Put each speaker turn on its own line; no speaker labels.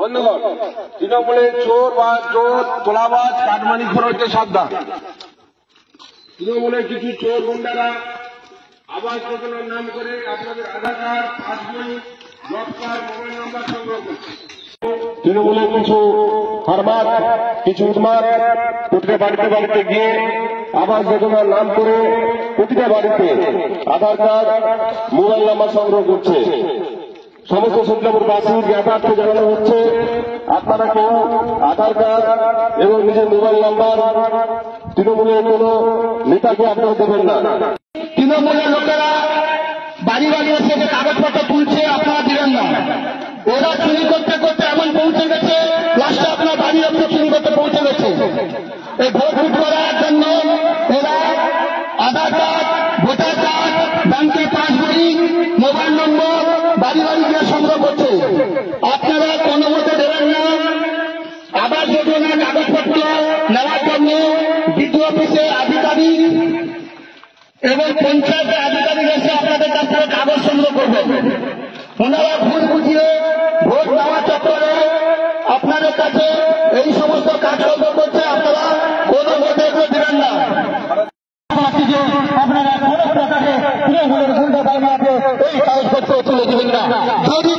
বন্ধুগণ, তৃণমূলে চোর বা চোর তোলাবাজ কাটমানিখোর হচ্ছে সাবধান। তৃণমূলে কিছু চোর গুন্ডারা আবাস যোজনার নাম করে আপনাদের আধার কার্ড, পাসবই, জব কার্ড, মোবাইল নাম্বার সংগ্রহ করছে। তৃণমূলের কিছু ফার্মার, কিছু উন্মাদ প্রতিটা বাড়িতে বাড়িতে গিয়ে আবাস যোজনার নাম করে প্রতিটা বাড়িতে আধার কার্ড, মোবাইল নাম্বার সংগ্রহ করছে। সমস্ত শুক্লাপুরবাসীর জ্ঞাতার্থে জানানো হচ্ছে, আপনারা কেউ আধার কার্ড এবং নিজের মোবাইল নাম্বার তৃণমূলের কোন নেতাকে আপনারা দেবেন না।
তৃণমূলের লোকেরা বাড়ি বাড়ি এসে যে কাগজপত্র তুলছে আপনারা দিবেন না। ওরা চুরি করতে করতে এমন পৌঁছে গেছে, লাস্টে আপনার বাড়ি অব্দি চুরি করতে পৌঁছে গেছে। এই ভোট করার জন্য ওরা আধার কার্ড, ভোটার কার্ড, ব্যাংকের পাসবই, মোবাইল নম্বর বাড়ি বাড়ি গিয়ে সংগ্রহ করছে। আপনারা কোনো মতে দেবেন না। আবাস যোজনার কাগজপত্র নেওয়ার জন্য বিডিও অফিসে আধিকারিক এবং পঞ্চায়েতের আধিকারিক এসে আপনাদের কাছ থেকে কাগজ সংগ্রহ করবেন। ওনারা ভুল বুঝিয়ে ভোট দেওয়া চক্করে আপনাদের কাছে এই সমস্ত কাজকর্ম করছে। আপনারা কোনো ভোটে এগুলো দেবেন না। আপনারা কোনো প্রকারে তৃণমূলের গুন্ডা বাহিনীকে এই কাগজপত্র তুলে দেবেন না। যদি